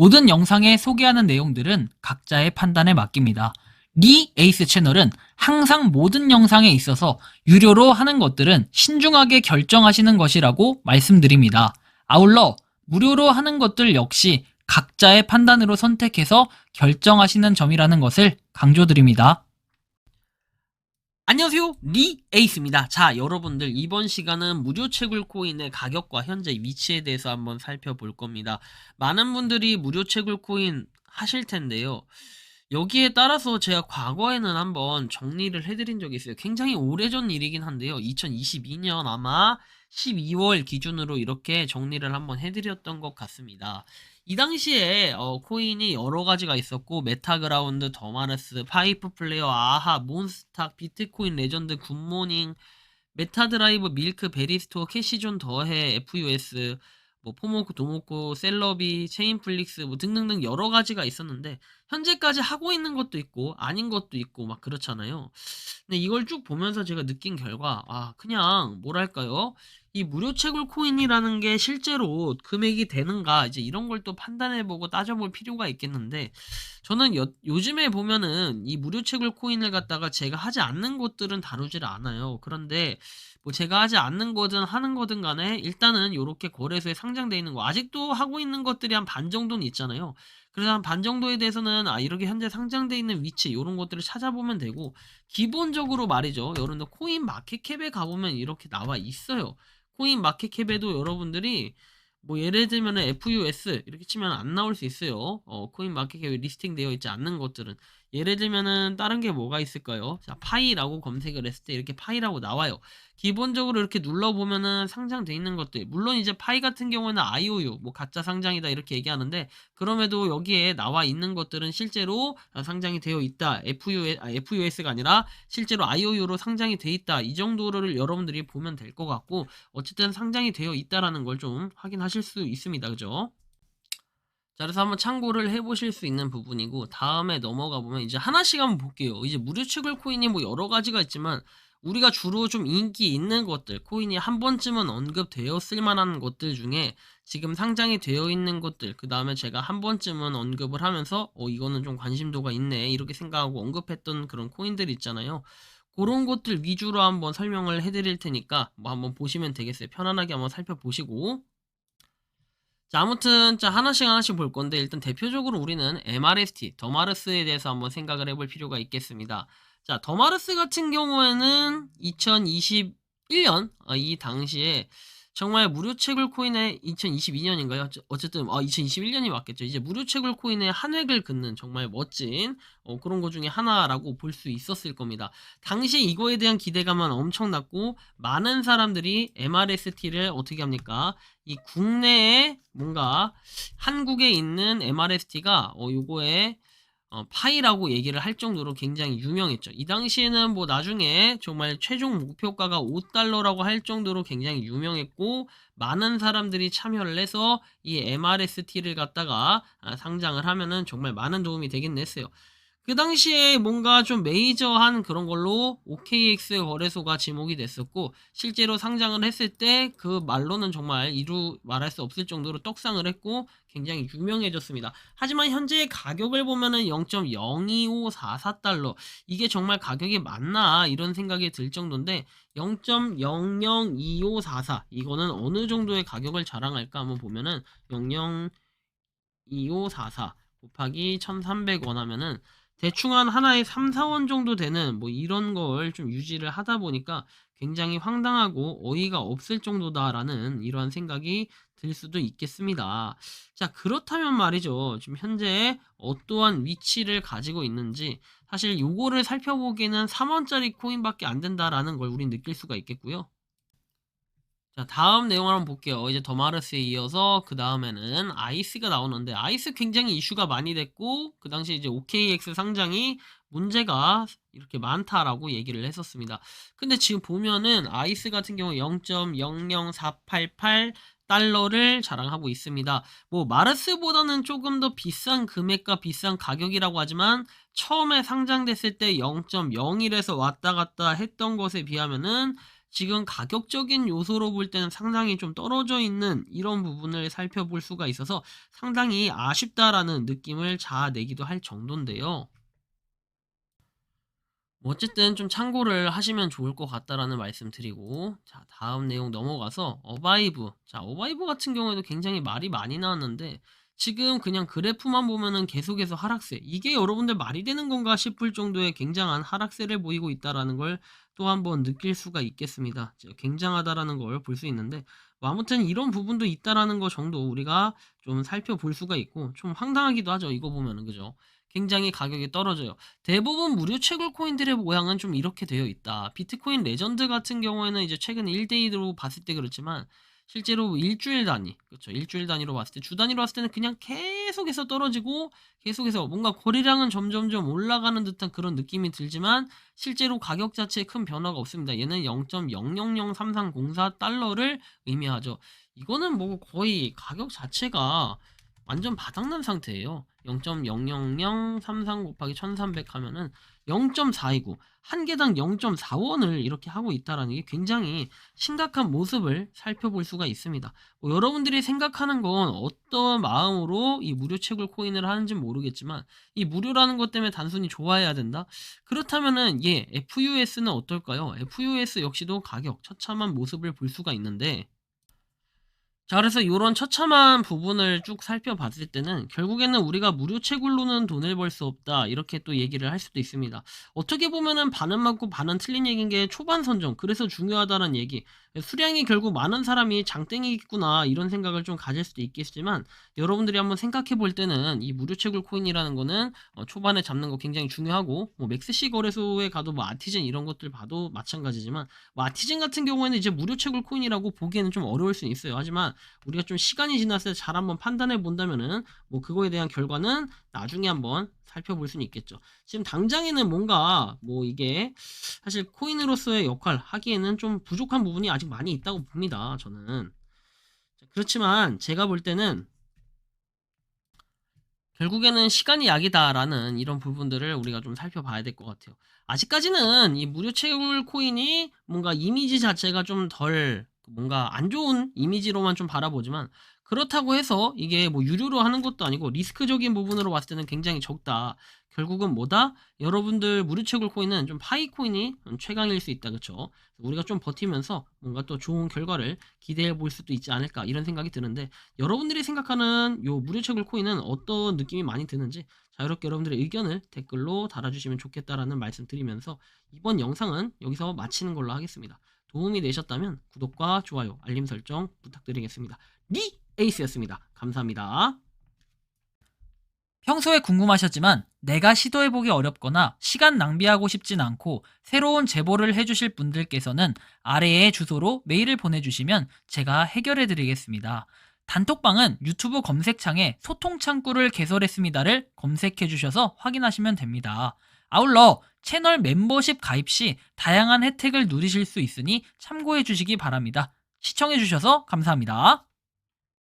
모든 영상에 소개하는 내용들은 각자의 판단에 맡깁니다. 리 에이스 채널은 항상 모든 영상에 있어서 유료로 하는 것들은 신중하게 결정하시는 것이라고 말씀드립니다. 아울러 무료로 하는 것들 역시 각자의 판단으로 선택해서 결정하시는 점이라는 것을 강조드립니다. 안녕하세요, 리 에이스입니다. 자, 여러분들 이번 시간은 무료 채굴 코인의 가격과 현재 위치에 대해서 한번 살펴볼 겁니다. 많은 분들이 무료 채굴 코인 하실 텐데요. 여기에 따라서 제가 과거에는 한번 정리를 해드린 적이 있어요. 굉장히 오래전 일이긴 한데요. 2022년 아마 12월 기준으로 이렇게 정리를 한번 해드렸던 것 같습니다. 이 당시에 코인이 여러 가지가 있었고, 메타그라운드, 더마르스, 파이프 플레이어, 아하, 몬스탁, 비트코인 레전드, 굿모닝, 메타드라이브, 밀크, 베리스토어, 캐시존, 더해, FUS, 뭐 포모코, 도모코, 셀러비, 체인플릭스 뭐 등등등 여러 가지가 있었는데, 현재까지 하고 있는 것도 있고 아닌 것도 있고 막 그렇잖아요. 근데 이걸 쭉 보면서 제가 느낀 결과, 그냥 뭐랄까요, 이 무료 채굴 코인이라는 게 실제로 금액이 되는가, 이제 이런 걸 또 판단해보고 따져볼 필요가 있겠는데, 저는 요즘에 보면은 이 무료 채굴 코인을 갖다가 제가 하지 않는 것들은 다루질 않아요. 그런데 뭐 제가 하지 않는 거든 하는 거든 간에 일단은 요렇게 거래소에 상장돼 있는 거, 아직도 하고 있는 것들이 한 반 정도는 있잖아요. 그래서 한 반 정도에 대해서는 이렇게 현재 상장돼 있는 위치 요런 것들을 찾아보면 되고, 기본적으로 말이죠, 여러분들 코인 마켓캡에 가보면 이렇게 나와 있어요. 코인 마켓캡에도 여러분들이 뭐 예를 들면 FUS 이렇게 치면 안 나올 수 있어요. 코인 마켓캡에 리스팅 되어 있지 않는 것들은. 예를 들면은 다른 게 뭐가 있을까요? 자, 파이라고 검색을 했을 때 이렇게 파이라고 나와요. 기본적으로 이렇게 눌러보면은 상장돼 있는 것들, 물론 이제 파이 같은 경우에는 IOU 뭐 가짜 상장이다 이렇게 얘기하는데, 그럼에도 여기에 나와 있는 것들은 실제로 상장이 되어 있다. FUS가 아니라 실제로 IOU로 상장이 돼 있다. 이 정도를 여러분들이 보면 될 것 같고, 어쨌든 상장이 되어 있다라는 걸 좀 확인하실 수 있습니다. 그죠? 자, 그래서 한번 참고를 해보실 수 있는 부분이고, 다음에 넘어가 보면 이제 하나씩 한번 볼게요. 이제 무료 채굴 코인이 뭐 여러 가지가 있지만, 우리가 주로 좀 인기 있는 것들, 코인이 한 번쯤은 언급되었을 만한 것들 중에 지금 상장이 되어 있는 것들, 그 다음에 제가 한 번쯤은 언급을 하면서 이거는 좀 관심도가 있네 이렇게 생각하고 언급했던 그런 코인들 있잖아요. 그런 것들 위주로 한번 설명을 해드릴 테니까 뭐 한번 보시면 되겠어요. 편안하게 한번 살펴보시고. 자, 아무튼 자 하나씩 볼 건데, 일단 대표적으로 우리는 MRST, 더마르스에 대해서 한번 생각을 해볼 필요가 있겠습니다. 자, 더마르스 같은 경우에는 2021년 이 당시에 정말 무료 채굴 코인의 2022년인가요? 어쨌든 2021년이 맞겠죠. 이제 무료 채굴 코인의 한 획을 긋는 정말 멋진 그런 것 중에 하나라고 볼 수 있었을 겁니다. 당시 이거에 대한 기대감은 엄청났고, 많은 사람들이 MRST를 어떻게 합니까? 이 국내에 뭔가 한국에 있는 MRST가 요거에 파이라고 얘기를 할 정도로 굉장히 유명했죠. 이 당시에는 뭐 나중에 정말 최종 목표가가 $5라고 할 정도로 굉장히 유명했고, 많은 사람들이 참여를 해서 이 MRST를 갖다가 상장을 하면은 정말 많은 도움이 되긴 했어요. 그 당시에 뭔가 좀 메이저한 그런 걸로 OKX 거래소가 지목이 됐었고, 실제로 상장을 했을 때 그 말로는 정말 말할 수 없을 정도로 떡상을 했고 굉장히 유명해졌습니다. 하지만 현재의 가격을 보면은 0.02544달러, 이게 정말 가격이 맞나 이런 생각이 들 정도인데, 0.002544 이거는 어느 정도의 가격을 자랑할까 한번 보면은, 002544 곱하기 1300원 하면은 대충 한 하나에 3, 4원 정도 되는 뭐 이런 걸 좀 유지를 하다 보니까 굉장히 황당하고 어이가 없을 정도다라는 이러한 생각이 들 수도 있겠습니다. 자, 그렇다면 말이죠, 지금 현재 어떠한 위치를 가지고 있는지, 사실 요거를 살펴보기에는 3원짜리 코인밖에 안 된다라는 걸 우린 느낄 수가 있겠고요. 자, 다음 내용을 한번 볼게요. 이제 더마르스에 이어서 그 다음에는 아이스가 나오는데, 아이스 굉장히 이슈가 많이 됐고, 그 당시 이제 OKX 상장이 문제가 이렇게 많다라고 얘기를 했었습니다. 근데 지금 보면은 아이스 같은 경우 0.00488 달러를 자랑하고 있습니다. 뭐 마르스보다는 조금 더 비싼 금액과 비싼 가격이라고 하지만, 처음에 상장됐을 때 0.01에서 왔다 갔다 했던 것에 비하면은 지금 가격적인 요소로 볼 때는 상당히 좀 떨어져 있는 이런 부분을 살펴볼 수가 있어서 상당히 아쉽다라는 느낌을 자아내기도 할 정도인데요. 뭐 어쨌든 좀 참고를 하시면 좋을 것 같다라는 말씀 드리고, 자, 다음 내용 넘어가서 어바이브. 자, 어바이브 같은 경우에도 굉장히 말이 많이 나왔는데 지금 그냥 그래프만 보면은 계속해서 하락세. 이게 여러분들 말이 되는 건가 싶을 정도의 굉장한 하락세를 보이고 있다라는 걸 또 한번 느낄 수가 있겠습니다. 굉장하다라는 걸 볼 수 있는데 뭐 아무튼 이런 부분도 있다라는 거 정도 우리가 좀 살펴볼 수가 있고, 좀 황당하기도 하죠. 이거 보면은, 그죠? 굉장히 가격이 떨어져요. 대부분 무료 채굴 코인들의 모양은 좀 이렇게 되어 있다. 비트코인 레전드 같은 경우에는 이제 최근 1대1로 봤을 때 그렇지만 실제로 일주일 단위, 그렇죠. 일주일 단위로 봤을 때, 주 단위로 봤을 때는 그냥 계속해서 떨어지고 계속해서 뭔가 거래량은 점점점 올라가는 듯한 그런 느낌이 들지만 실제로 가격 자체에 큰 변화가 없습니다. 얘는 0.003304달러를 의미하죠. 이거는 뭐 거의 가격 자체가 완전 바닥난 상태예요. 0.00033 곱하기 1300 하면은 0.429, 한 개당 0.4원을 이렇게 하고 있다라는 게 굉장히 심각한 모습을 살펴볼 수가 있습니다. 뭐 여러분들이 생각하는 건 어떤 마음으로 이 무료 채굴 코인을 하는지 모르겠지만, 이 무료라는 것 때문에 단순히 좋아해야 된다? 그렇다면은 FUS는 어떨까요? FUS 역시도 가격 처참한 모습을 볼 수가 있는데, 자, 그래서 요런 처참한 부분을 쭉 살펴봤을 때는 결국에는 우리가 무료 채굴로는 돈을 벌 수 없다, 이렇게 또 얘기를 할 수도 있습니다. 어떻게 보면은 반은 맞고 반은 틀린 얘기인 게 초반 선정, 그래서 중요하다는 얘기. 수량이 결국 많은 사람이 장땡이겠구나, 이런 생각을 좀 가질 수도 있겠지만, 여러분들이 한번 생각해 볼 때는 이 무료 채굴 코인이라는 거는 초반에 잡는 거 굉장히 중요하고, 뭐 맥스시 거래소에 가도 뭐 아티즌 이런 것들 봐도 마찬가지지만, 뭐 아티즌 같은 경우에는 이제 무료 채굴 코인이라고 보기에는 좀 어려울 수 있어요. 하지만 우리가 좀 시간이 지났을 때 잘 한번 판단해 본다면은 뭐 그거에 대한 결과는 나중에 한번 살펴볼 수는 있겠죠. 지금 당장에는 뭔가 뭐 이게 사실 코인으로서의 역할 하기에는 좀 부족한 부분이 아직 많이 있다고 봅니다, 저는. 그렇지만 제가 볼 때는 결국에는 시간이 약이다라는 이런 부분들을 우리가 좀 살펴봐야 될 것 같아요. 아직까지는 이 무료 채굴 코인이 뭔가 이미지 자체가 좀 덜 뭔가 안 좋은 이미지로만 좀 바라보지만, 그렇다고 해서 이게 뭐 유료로 하는 것도 아니고 리스크적인 부분으로 봤을 때는 굉장히 적다. 결국은 뭐다? 여러분들 무료 채굴 코인은 좀 파이 코인이 최강일 수 있다. 그쵸? 우리가 좀 버티면서 뭔가 또 좋은 결과를 기대해 볼 수도 있지 않을까, 이런 생각이 드는데, 여러분들이 생각하는 요 무료 채굴 코인은 어떤 느낌이 많이 드는지 자유롭게 여러분들의 의견을 댓글로 달아주시면 좋겠다라는 말씀 드리면서 이번 영상은 여기서 마치는 걸로 하겠습니다. 도움이 되셨다면 구독과 좋아요, 알림 설정 부탁드리겠습니다. 리 에이스였습니다. 감사합니다. 평소에 궁금하셨지만 내가 시도해보기 어렵거나 시간 낭비하고 싶진 않고 새로운 제보를 해주실 분들께서는 아래의 주소로 메일을 보내주시면 제가 해결해드리겠습니다. 단톡방은 유튜브 검색창에 소통창구를 개설했습니다를 검색해주셔서 확인하시면 됩니다. 아울러 채널 멤버십 가입 시 다양한 혜택을 누리실 수 있으니 참고해주시기 바랍니다. 시청해주셔서 감사합니다.